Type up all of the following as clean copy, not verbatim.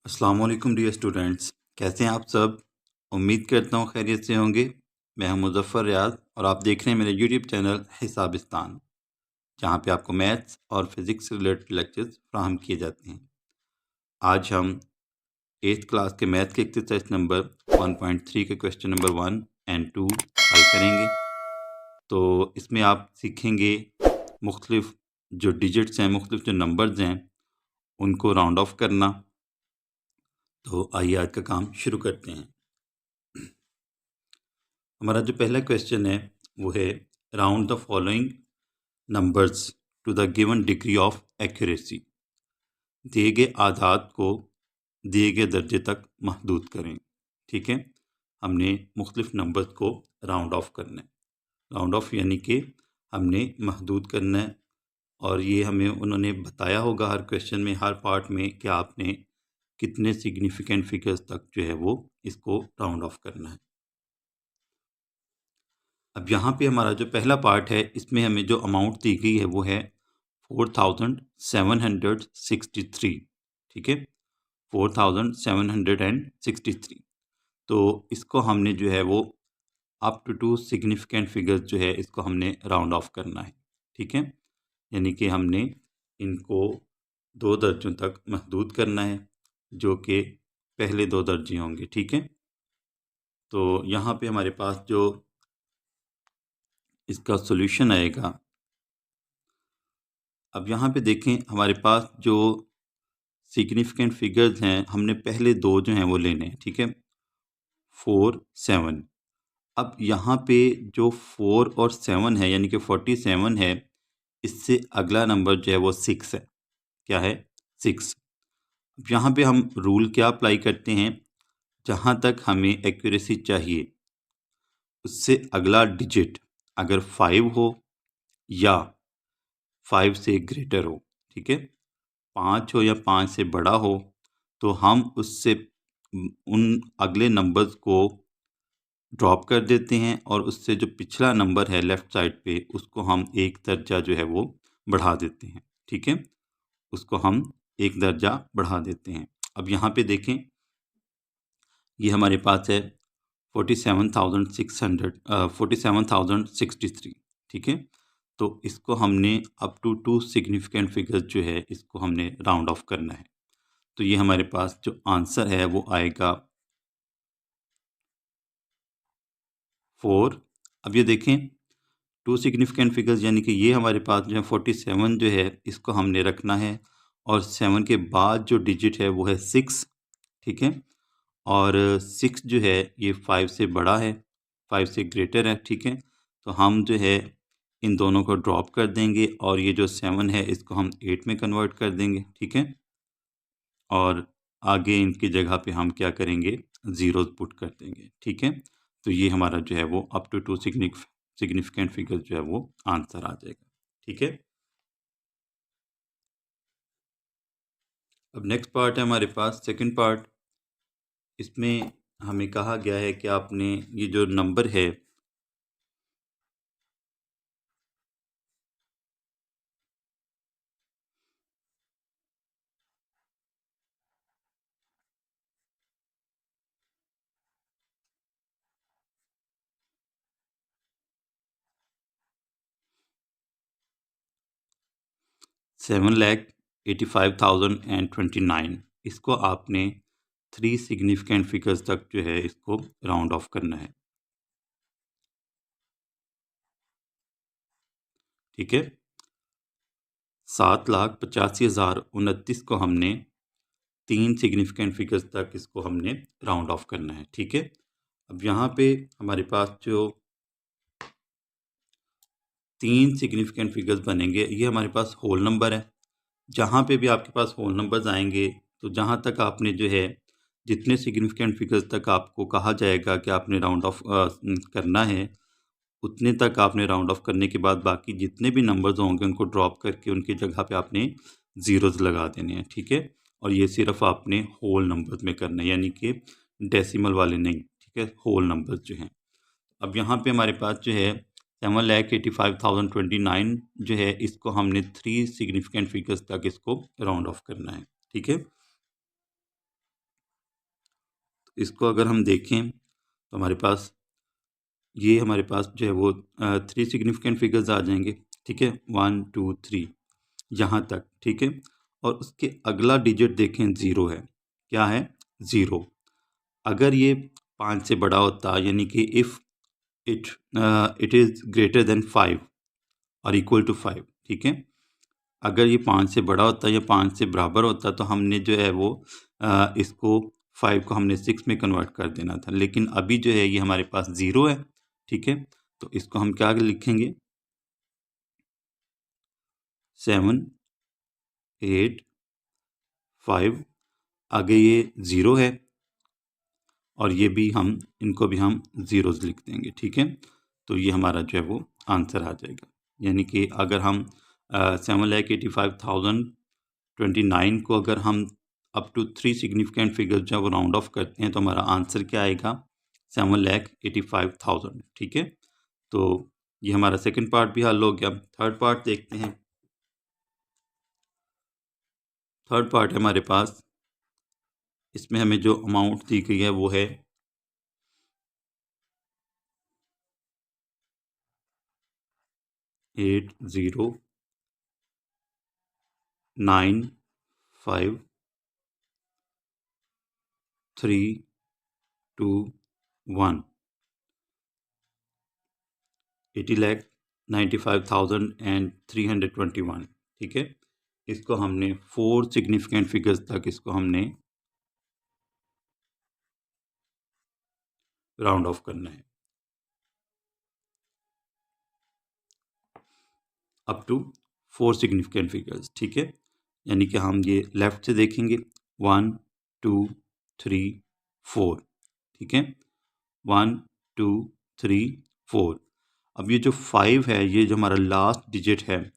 अस्सलाम वालेकुम dear students, कैसे हैं आप सब। उम्मीद करता हूँ खैरियत से होंगे। मैं हूं मुज़फ़्फ़र रियाज़ और आप देख रहे हैं मेरे यूट्यूब चैनल हिसाबिस्तान, जहां पे आपको मैथ्स और फिज़िक्स से रिलेटेड लेक्चर्स फ्राहम किए जाते हैं। आज हम 8th क्लास के मैथ के एक्सरसाइज नंबर 1.3 के क्वेश्चन नंबर 1 एंड 2 हल करेंगे। तो इसमें आप सीखेंगे मुख्तलिफ जो डिजिट्स हैं, मुख्तलिफ जो नंबर्स हैं, उनको राउंड ऑफ करना। तो आइए आज का काम शुरू करते हैं। हमारा जो पहला क्वेश्चन है वो है round the following numbers to the given degree of accuracy. दिए गए आदाद को दिए गए दर्जे तक महदूद करें। ठीक है, हमने मुख्तलिफ नंबर्स को राउंड ऑफ करना है। राउंड ऑफ यानी कि हमने महदूद करना है, और ये हमें उन्होंने बताया होगा हर क्वेश्चन में, हर पार्ट में, कि आपने कितने सिग्निफिकेंट फिगर्स तक जो है वो इसको राउंड ऑफ करना है। अब यहाँ पे हमारा जो पहला पार्ट है, इसमें हमें जो अमाउंट दी गई है वो है 4763। ठीक है, 4763। तो इसको हमने जो है वो अप टू सिग्निफिकेंट फिगर्स जो है इसको हमने राउंड ऑफ करना है। ठीक है, यानी कि हमने इनको दो दर्जों तक महदूद करना है, जो कि पहले दो दर्जे होंगे। ठीक है, तो यहाँ पे हमारे पास जो इसका सॉल्यूशन आएगा, अब यहाँ पे देखें हमारे पास जो सिग्निफिकेंट फिगर्स हैं, हमने पहले दो जो हैं वो लेने हैं। ठीक है, 4, 7। अब यहाँ पे जो 4 और 7 है, यानी कि 47 है, इससे अगला नंबर जो है वो 6 है। क्या है? 6। अब यहाँ पे हम रूल क्या अप्लाई करते हैं, जहाँ तक हमें एक्यूरेसी चाहिए उससे अगला डिजिट अगर 5 हो या 5 से ग्रेटर हो, ठीक है, 5 हो या 5 से बड़ा हो, तो हम उससे उन अगले नंबर्स को ड्रॉप कर देते हैं, और उससे जो पिछला नंबर है लेफ़्ट साइड पे, उसको हम एक दर्जा जो है वो बढ़ा देते हैं। ठीक है, उसको हम एक दर्जा बढ़ा देते हैं। अब यहाँ पे देखें, ये हमारे पास है 47,63। ठीक है, तो इसको हमने अप टू सिग्निफिकेंट फिगर्स जो है इसको हमने राउंड ऑफ करना है। तो ये हमारे पास जो आंसर है वो आएगा 4। अब ये देखें, टू सिग्निफिकेंट फिगर्स यानी कि ये हमारे पास जो है 47 जो है इसको हमने रखना है, और 7 के बाद जो डिजिट है वो है 6। ठीक है, और 6 जो है ये 5 से बड़ा है, 5 से ग्रेटर है। ठीक है, तो हम जो है इन दोनों को ड्रॉप कर देंगे, और ये जो 7 है इसको हम 8 में कन्वर्ट कर देंगे। ठीक है, और आगे इनकी जगह पे हम क्या करेंगे, ज़ीरोज़ पुट कर देंगे। ठीक है, तो ये हमारा जो है वो अप टू सिग्निफिकेंट फिगर जो है वो आंसर आ जाएगा। ठीक है, अब नेक्स्ट पार्ट है हमारे पास सेकंड पार्ट। इसमें हमें कहा गया है कि आपने ये जो नंबर है, $7,85,029, इसको आपने 3 सिग्निफिकेंट फिगर्स तक जो है इसको राउंड ऑफ करना है। ठीक है, 7,85,029 को हमने 3 सिग्निफिकेंट फिगर्स तक इसको हमने राउंड ऑफ करना है। ठीक है, अब यहाँ पे हमारे पास जो 3 सिग्निफिकेंट फिगर्स बनेंगे, ये हमारे पास होल नंबर है। जहाँ पे भी आपके पास होल नंबर्स आएंगे, तो जहाँ तक आपने जो है जितने सिग्निफिकेंट फिगर्स तक आपको कहा जाएगा कि आपने राउंड ऑफ करना है, उतने तक आपने राउंड ऑफ करने के बाद बाकी जितने भी नंबर्स होंगे उनको ड्रॉप करके उनकी जगह पे आपने ज़ीरोज़ लगा देने हैं। ठीक है, और ये सिर्फ आपने होल नंबर्स में करना है, यानी कि डेसिमल वाले नहीं। ठीक है, होल नंबर्स जो हैं। अब यहाँ पे हमारे पास जो है 7,85,029 जो है इसको हमने 3 सिग्निफिकेंट फिगर्स तक इसको राउंड ऑफ करना है। ठीक है, इसको अगर हम देखें तो हमारे पास जो है वो 3 सिग्निफिकेंट फिगर्स आ जाएंगे, ठीक है, 1 2 3 यहाँ तक, ठीक है। और उसके अगला डिजिट देखें, 0 है। क्या है? 0। अगर ये 5 से बड़ा होता, यानी कि if it is greater than 5 और इक्वल टू 5, ठीक है। अगर ये 5 से बड़ा होता या 5 से बराबर होता तो हमने जो है वो इसको 5 को हमने 6 में कन्वर्ट कर देना था, लेकिन अभी जो है ये हमारे पास 0 है, ठीक है। तो इसको हम क्या लिखेंगे? 7 8 5, आगे ये 0 है और ये भी इनको भी हम ज़ीरोज़ लिख देंगे, ठीक है। तो ये हमारा जो है वो आंसर आ जाएगा। यानी कि अगर हम 7,85,029 को अगर हम अप टू 3 सिग्निफिकेंट फिगर्स जो है वो राउंड ऑफ करते हैं तो हमारा आंसर क्या आएगा? 7,85,000, ठीक है। तो ये हमारा सेकंड पार्ट भी हल हो गया। थर्ड पार्ट देखते हैं। थर्ड पार्ट है हमारे पास, इसमें हमें जो अमाउंट दी गई है वो है 80,95321, 80,95,321, ठीक है। इसको हमने 4 सिग्निफिकेंट फिगर्स तक इसको हमने राउंड ऑफ करना है, अप टू 4 सिग्निफिकेंट फिगर्स, ठीक है। यानी कि हम ये लेफ्ट से देखेंगे, 1 2 3 4, ठीक है, 1 2 3 4। अब ये जो 5 है, ये जो हमारा लास्ट डिजिट है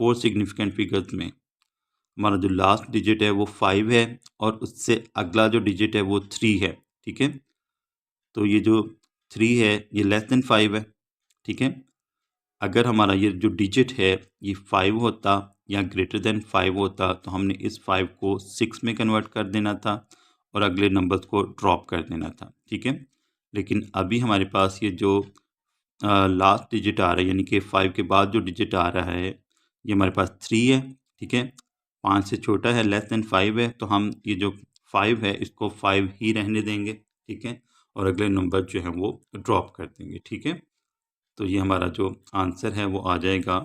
4 सिग्निफिकेंट फिगर्स में, हमारा जो लास्ट डिजिट है वो 5 है और उससे अगला जो डिजिट है वो 3 है, ठीक है। तो ये जो 3 है ये लेस देन 5 है, ठीक है। अगर हमारा ये जो डिजिट है ये 5 होता या ग्रेटर देन 5 होता तो हमने इस 5 को 6 में कन्वर्ट कर देना था और अगले नंबर्स को ड्रॉप कर देना था, ठीक है। लेकिन अभी हमारे पास ये जो लास्ट डिजिट आ रहा है, यानी कि 5 के बाद जो डिजिट आ रहा है ये हमारे पास 3 है, ठीक है। 5 से छोटा है, लेस देन 5 है, तो हम ये जो 5 है इसको 5 ही रहने देंगे, ठीक है, और अगले नंबर जो है वो ड्रॉप कर देंगे, ठीक है। तो ये हमारा जो आंसर है वो आ जाएगा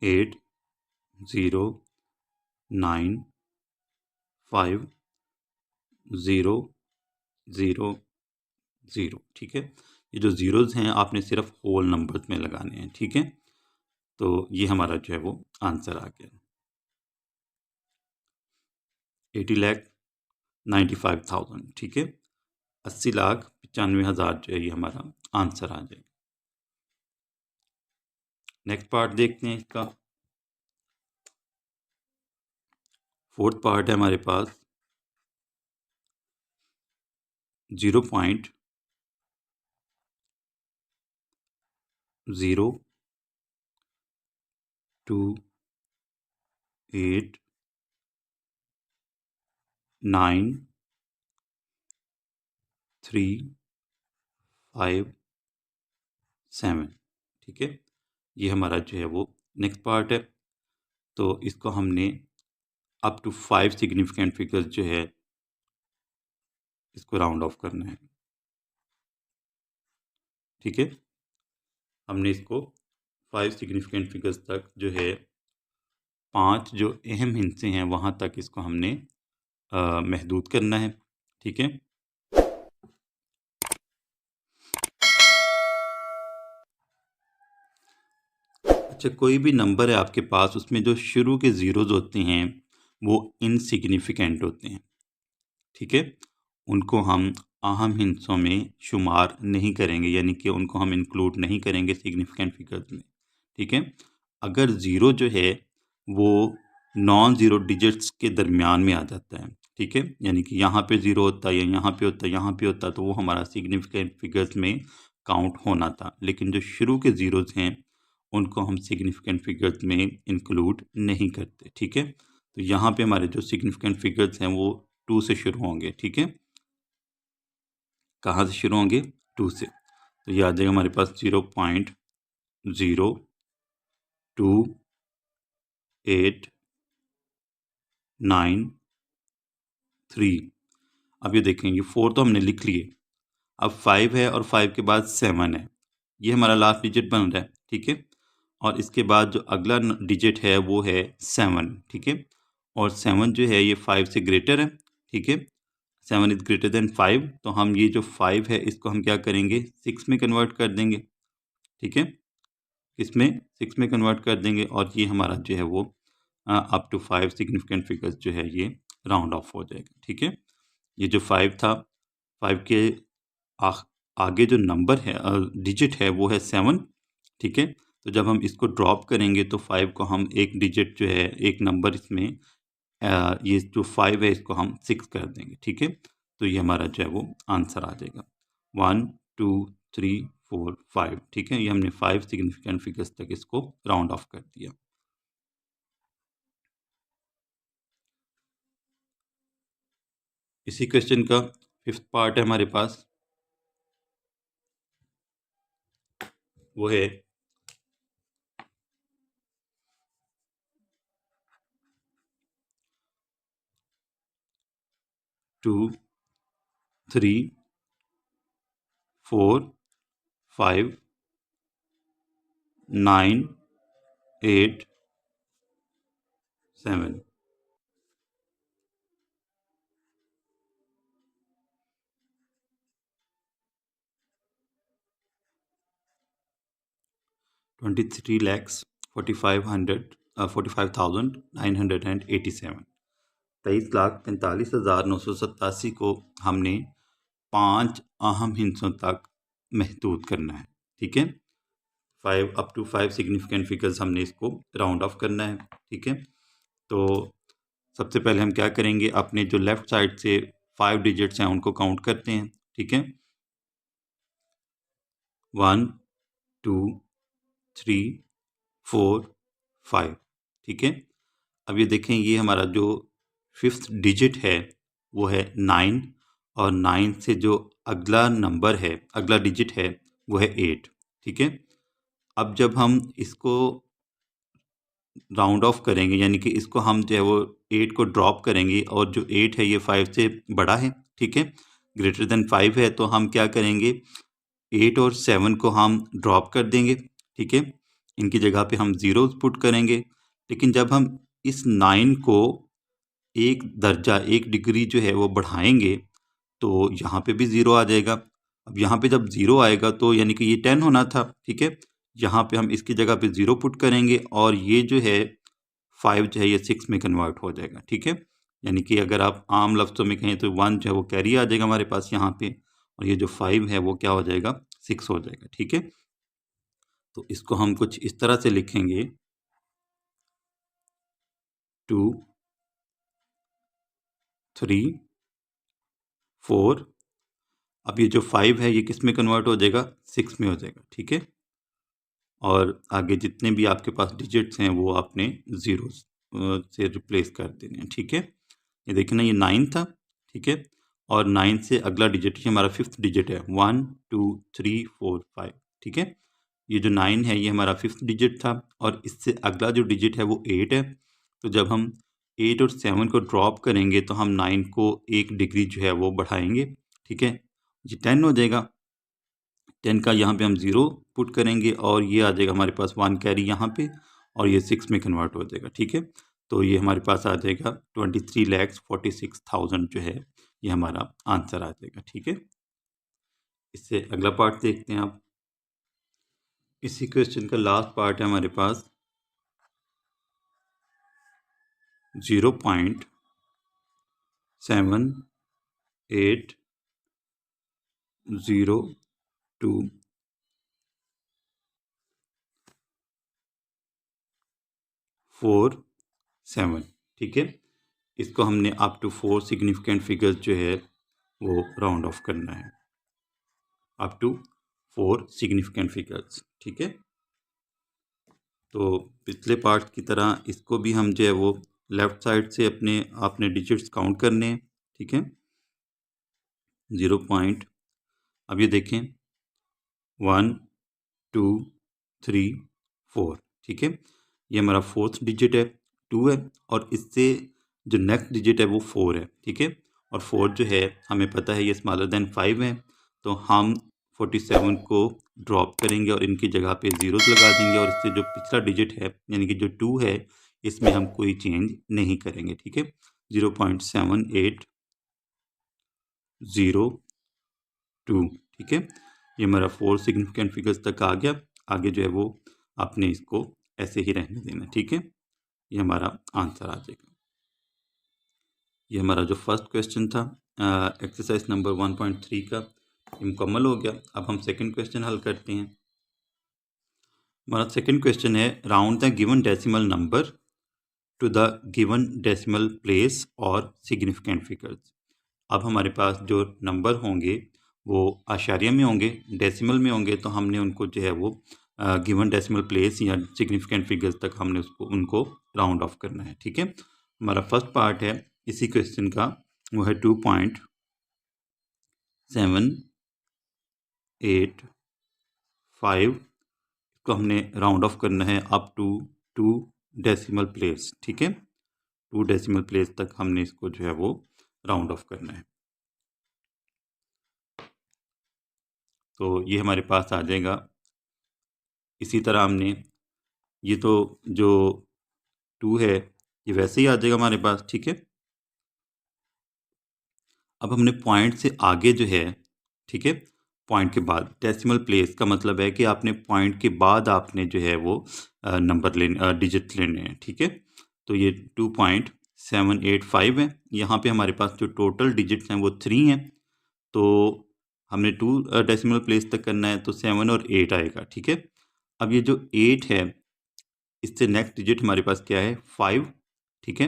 8095000, ठीक है। ये जो ज़ीरोज़ हैं आपने सिर्फ होल नंबर्स में लगाने हैं, ठीक है। तो ये हमारा जो है वो आंसर आ गया 80,95,000, ठीक है। 80,95,000 जो है ये हमारा आंसर आ जाएगा। नेक्स्ट पार्ट देखते हैं इसका। फोर्थ पार्ट है हमारे पास 0.289357, ठीक है। ये हमारा जो है वो नेक्स्ट पार्ट है। तो इसको हमने अप टू 5 सिग्निफिकेंट फिगर्स जो है इसको राउंड ऑफ करना है, ठीक है। हमने इसको 5 सिग्निफिकेंट फिगर्स तक जो है 5 जो अहम हिस्से हैं वहाँ तक इसको हमने महदूद करना है, ठीक है। अच्छा, कोई भी नंबर है आपके पास, उसमें जो शुरू के ज़ीरोज़ होते हैं वो इनसिग्निफिकेंट होते हैं, ठीक है। उनको हम अहम हिस्सों में शुमार नहीं करेंगे, यानी कि उनको हम इंक्लूड नहीं करेंगे सिग्निफिकेंट फिगर्स में, ठीक है। अगर ज़ीरो जो है वो नॉन ज़ीरो डिजिट्स के दरमियान में आ जाता है, ठीक है, यानी कि यहाँ पे ज़ीरो होता है या यहाँ पे होता है, यहाँ पे होता है, तो वो हमारा सिग्निफिकेंट फिगर्स में काउंट होना था। लेकिन जो शुरू के ज़ीरोज़ हैं उनको हम सिग्निफिकेंट फिगर्स में इंक्लूड नहीं करते। ठीक है, तो यहाँ पे हमारे जो सिग्निफिकेंट फिगर्स हैं वो 2 से शुरू होंगे। ठीक है, कहाँ से शुरू होंगे? 2 से। तो ये आ जाएगा हमारे पास 0.02893। अब ये देखें, ये 4 तो हमने लिख लिए, अब 5 है और 5 के बाद 7 है, ये हमारा लास्ट डिजिट बन रहा है। ठीक है, और इसके बाद जो अगला डिजिट है वो है 7। ठीक है, और 7 जो है ये 5 से ग्रेटर है। ठीक है, 7 इज ग्रेटर देन 5, तो हम ये जो 5 है इसको हम क्या करेंगे? 6 में कन्वर्ट कर देंगे। ठीक है, इसमें 6 में कन्वर्ट कर देंगे और ये हमारा जो है वो अप टू 5 सिग्निफिकेंट फिगर्स जो है ये राउंड ऑफ हो जाएगा। ठीक है, ये जो 5 था, 5 के आगे जो नंबर है, डिजिट है, वो है 7। ठीक है, तो जब हम इसको ड्रॉप करेंगे तो 5 को हम एक डिजिट जो है, एक नंबर इसमें ये जो 5 है इसको हम 6 कर देंगे। ठीक है, तो ये हमारा जो है वो आंसर आ जाएगा 1 2 3 4 5। ठीक है, ये हमने 5 सिग्निफिकेंट फिगर्स तक इसको राउंड ऑफ कर दिया। इसी क्वेश्चन का 5th पार्ट है हमारे पास, वो है 2 3 4 5 9 8 7। 23,45,987। 23,45,987 को हमने 5 अहम हिस्सों तक महदूद करना है। ठीक है, 5 अप टू 5 सिग्निफिकेंट फिगर्स हमने इसको राउंड ऑफ करना है। ठीक है, तो सबसे पहले हम क्या करेंगे, अपने जो लेफ्ट साइड से 5 डिजिट्स हैं उनको काउंट करते हैं। ठीक है, 1 2 3 4 5। ठीक है, अब ये देखें, ये हमारा जो 5th डिजिट है वो है 9, और 9 से जो अगला नंबर है, अगला डिजिट है, वो है 8। ठीक है, अब जब हम इसको राउंड ऑफ करेंगे, यानी कि इसको हम जो है वो 8 को ड्रॉप करेंगे, और जो 8 है ये 5 से बड़ा है। ठीक है, ग्रेटर देन 5 है, तो हम क्या करेंगे, 8 और 7 को हम ड्रॉप कर देंगे। ठीक है, इनकी जगह पे हम ज़ीरोज़ पुट करेंगे। लेकिन जब हम इस 9 को एक दर्जा, एक डिग्री जो है वो बढ़ाएंगे, तो यहाँ पे भी ज़ीरो आ जाएगा। अब यहाँ पे जब ज़ीरो आएगा तो यानी कि ये 10 होना था। ठीक है, यहाँ पे हम इसकी जगह पे ज़ीरो पुट करेंगे, और ये जो है 5 जो है ये 6 में कन्वर्ट हो जाएगा। ठीक है, यानी कि अगर आप आम लफ्ज़ों में कहें तो 1 जो है वो कैरी आ जाएगा हमारे पास यहाँ पे, और ये जो 5 है वो क्या हो जाएगा, 6 हो जाएगा। ठीक है, तो इसको हम कुछ इस तरह से लिखेंगे, 2 3 4। अब ये जो 5 है ये किस में कन्वर्ट हो जाएगा, 6 में हो जाएगा। ठीक है, और आगे जितने भी आपके पास डिजिट्स हैं वो आपने ज़ीरो से रिप्लेस कर देने हैं। ठीक है, ये देखिए ना, ये 9 था। ठीक है, और 9 से अगला डिजिट, ये हमारा 5th डिजिट है, 1 2 3 4 5। ठीक है, ये जो 9 है ये हमारा 5th डिजिट था, और इससे अगला जो डिजिट है वो 8 है। तो जब हम 8 और 7 को ड्रॉप करेंगे तो हम 9 को एक डिग्री जो है वो बढ़ाएंगे। ठीक है, ये 10 हो जाएगा। 10 का यहाँ पे हम ज़ीरो पुट करेंगे, और ये आ जाएगा हमारे पास 1 कैरी यहाँ पे, और ये 6 में कन्वर्ट हो जाएगा। ठीक है, तो ये हमारे पास आ जाएगा 23,46,000 जो है ये हमारा आंसर आ जाएगा। ठीक है, इससे अगला पार्ट देखते हैं आप। इसी क्वेश्चन का लास्ट पार्ट है हमारे पास 0.780247। ठीक है, इसको हमने अप टू 4 सिग्निफिकेंट फिगर्स जो है वो राउंड ऑफ करना है, अप टू 4 सिग्निफिकेंट फिगर्स। ठीक है, तो पिछले पार्ट की तरह इसको भी हम जो है वो लेफ़्ट साइड से आपने डिजिट्स काउंट करने हैं, ठीक है। 0 पॉइंट, अब ये देखें 1 2 3 4, ठीक है। ये हमारा फोर्थ डिजिट है, 2 है, और इससे जो नेक्स्ट डिजिट है वो 4 है, ठीक है। और 4 जो है हमें पता है ये स्मॉलर देन 5 है, तो हम 47 को ड्रॉप करेंगे और इनकी जगह पे ज़ीरोस लगा देंगे, और इससे जो पिछला डिजिट है यानी कि जो 2 है इसमें हम कोई चेंज नहीं करेंगे, ठीक है। 0.7802, ठीक है। ये हमारा 4 सिग्निफिकेंट फिगर्स तक आ गया। आगे जो है वो आपने इसको ऐसे ही रहने देना, ठीक है। ये हमारा आंसर आ जाएगा। ये हमारा जो फर्स्ट क्वेश्चन था एक्सरसाइज नंबर 1.3 का मुकम्मल हो गया। अब हम सेकंड क्वेश्चन हल करते हैं। हमारा सेकंड क्वेश्चन है round the given decimal number two the given decimal place और सिग्निफिकेंट फिगर्स। अब हमारे पास जो नंबर होंगे वो आशारिया में होंगे, डेसिमल में होंगे, तो हमने उनको जो है वो गिवन डेसिमल प्लेस या सिग्निफिकेंट फिगर्स तक हमने उनको राउंड ऑफ करना है, ठीक है। हमारा फर्स्ट पार्ट है इसी क्वेश्चन का, वो है 2.785 को हमने राउंड ऑफ करना है अप टू 2 डेसिमल प्लेस, ठीक है। 2 डेसिमल प्लेस तक हमने इसको जो है वो राउंड ऑफ करना है। तो ये हमारे पास आ जाएगा। इसी तरह हमने ये तो जो 2 है ये वैसे ही आ जाएगा हमारे पास, ठीक है। अब हमने पॉइंट से आगे जो है, ठीक है, पॉइंट के बाद डेसिमल प्लेस का मतलब है कि आपने पॉइंट के बाद आपने जो है वो नंबर लेने डिजिट लेने हैं, ठीक है। तो ये 2.785 है। यहाँ पे हमारे पास जो टोटल डिजिट्स हैं वो 3 हैं, तो हमने 2 डेसिमल प्लेस तक करना है, तो 7 और 8 आएगा, ठीक है। अब ये जो 8 है इससे नेक्स्ट डिजिट हमारे पास क्या है 5, ठीक है।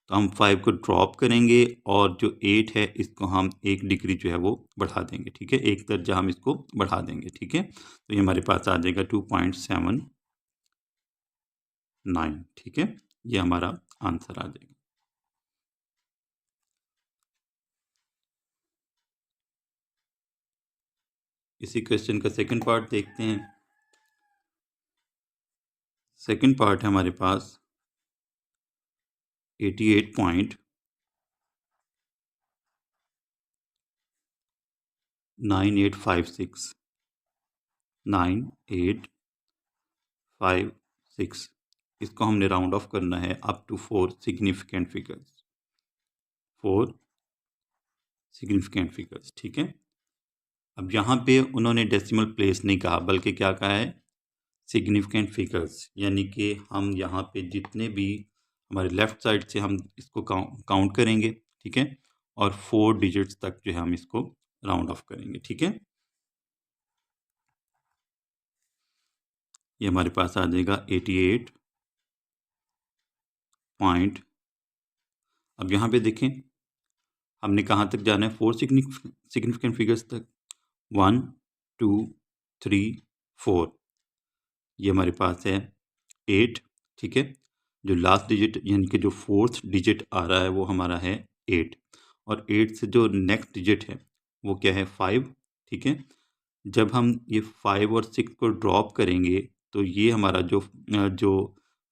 तो हम 5 को ड्रॉप करेंगे और जो 8 है इसको हम एक डिग्री जो है वो बढ़ा देंगे, ठीक है, एक दर्जा हम इसको बढ़ा देंगे, ठीक है। तो ये हमारे पास आ जाएगा 2.79, ठीक है। ये हमारा आंसर आ जाएगा। इसी क्वेश्चन का सेकंड पार्ट देखते हैं। सेकंड पार्ट है हमारे पास 88.9856, 9856, इसको हमने राउंड ऑफ करना है up to 4 significant figures, 4 significant figures, ठीक है। अब यहाँ पे उन्होंने डेसिमल प्लेस नहीं कहा बल्कि क्या कहा है सिग्निफिकेंट फिगर्स, यानी कि हम यहाँ पे जितने भी हमारे लेफ्ट साइड से हम इसको काउंट करेंगे, ठीक है, और 4 डिजिट्स तक जो है हम इसको राउंड ऑफ करेंगे, ठीक है। ये हमारे पास आ जाएगा 88 पॉइंट। अब यहाँ पे देखें हमने कहाँ तक जाना है 4 सिग्निफिकेंट फिगर्स तक, 1 2 3 4। ये हमारे पास है 8, ठीक है। जो लास्ट डिजिट यानी कि जो फोर्थ डिजिट आ रहा है वो हमारा है 8, और 8 से जो नेक्स्ट डिजिट है वो क्या है 5, ठीक है। जब हम ये 5 और 6 को ड्रॉप करेंगे तो ये हमारा जो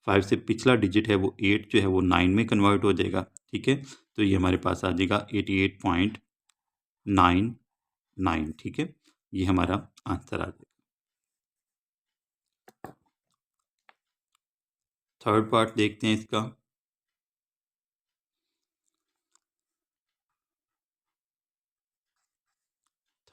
5 से पिछला डिजिट है वो 8 जो है वो 9 में कन्वर्ट हो जाएगा, ठीक है। तो ये हमारे पास आ जाएगा 88.99, ठीक है। ये हमारा आंसर आ जाएगा। थर्ड पार्ट देखते हैं इसका।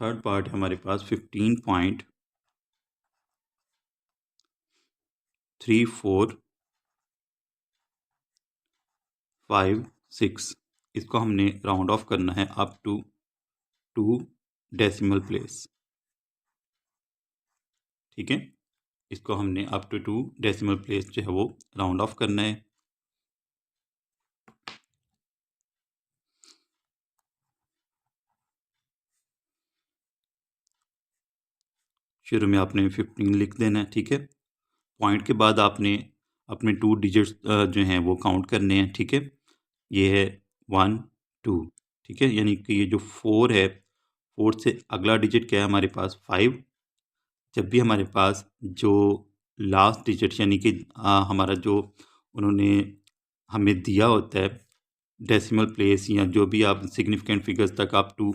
थर्ड पार्ट है हमारे पास 15.3456, इसको हमने राउंड ऑफ करना है अप टू 2 डेसिमल प्लेस, ठीक है। इसको हमने अप टू 2 डेसिमल प्लेस जो है वो राउंड ऑफ करना है। शुरू में आपने 15 लिख देना है, ठीक है। पॉइंट के बाद आपने अपने 2 डिजिट्स जो हैं वो काउंट करने हैं, ठीक है। ये है 1 2, ठीक है। यानी कि ये जो 4 है, 4 से अगला डिजिट क्या है हमारे पास 5। जब भी हमारे पास जो लास्ट डिजिट यानी कि हमारा जो उन्होंने हमें दिया होता है डेसिमल प्लेस या जो भी आप सिग्निफिकेंट फिगर्स तक आप 2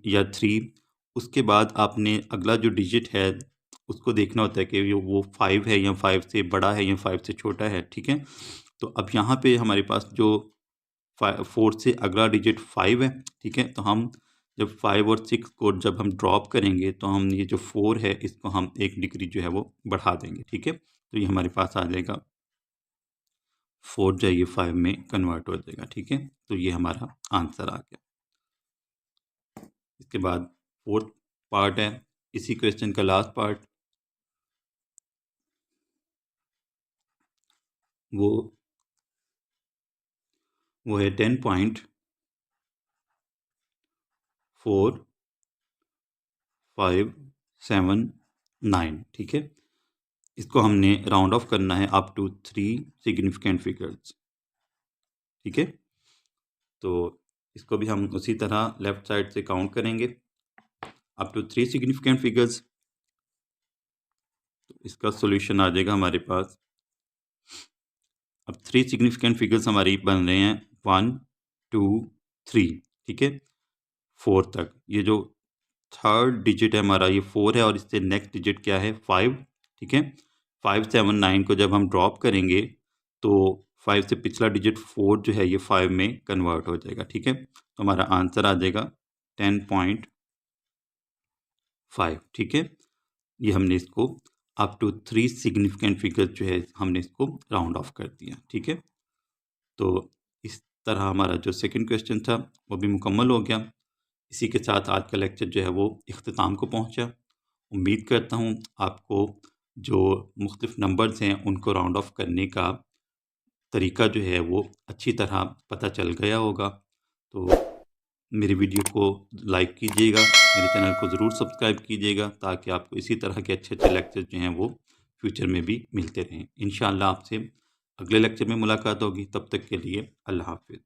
या 3, उसके बाद आपने अगला जो डिजिट है उसको देखना होता है कि वो 5 है या 5 से बड़ा है या 5 से छोटा है, ठीक है। तो अब यहाँ पे हमारे पास जो 4 से अगला डिजिट 5 है, ठीक है। तो हम जब 5 और 6 को जब हम ड्रॉप करेंगे तो हम ये जो 4 है इसको हम 1 डिग्री जो है वो बढ़ा देंगे, ठीक है। तो ये हमारे पास आ जाएगा 4 जो है ये 5 में कन्वर्ट हो जाएगा, ठीक है। तो ये हमारा आंसर आ गया। इसके बाद फोर्थ पार्ट है इसी क्वेश्चन का लास्ट पार्ट, वो है 10.4579, ठीक है। इसको हमने राउंड ऑफ करना है अप टू 3 सिग्निफिकेंट फिगर्स, ठीक है। तो इसको भी हम उसी तरह लेफ्ट साइड से काउंट करेंगे अप टू 3 सिग्निफिकेंट फिगर्स। तो इसका सॉल्यूशन आ जाएगा हमारे पास। अब 3 सिग्निफिकेंट फिगर्स हमारी बन रहे हैं 1 2 3, ठीक है, 4 तक। ये जो थर्ड डिजिट है हमारा ये 4 है और इससे नेक्स्ट डिजिट क्या है 5, ठीक है। 579 को जब हम ड्रॉप करेंगे तो 5 से पिछला डिजिट 4 जो है ये 5 में कन्वर्ट हो जाएगा, ठीक है। तो हमारा आंसर आ जाएगा 10.5, ठीक है। ये हमने इसको अप टू 3 सिग्निफिकेंट फिगर्स जो है हमने इसको राउंड ऑफ कर दिया, ठीक है। तो इस तरह हमारा जो सेकंड क्वेश्चन था वो भी मुकम्मल हो गया। इसी के साथ आज का लेक्चर जो है वो इख्तिताम को पहुंचा। उम्मीद करता हूं आपको जो मुख्तलिफ नंबर्स हैं उनको राउंड ऑफ करने का तरीका जो है वो अच्छी तरह पता चल गया होगा। तो मेरी वीडियो को लाइक कीजिएगा, मेरे चैनल को ज़रूर सब्सक्राइब कीजिएगा ताकि आपको इसी तरह के अच्छे अच्छे लेक्चर जो हैं वो फ्यूचर में भी मिलते रहें। इंशाअल्लाह आपसे अगले लेक्चर में मुलाकात होगी, तब तक के लिए अल्लाह हाफ़िज़।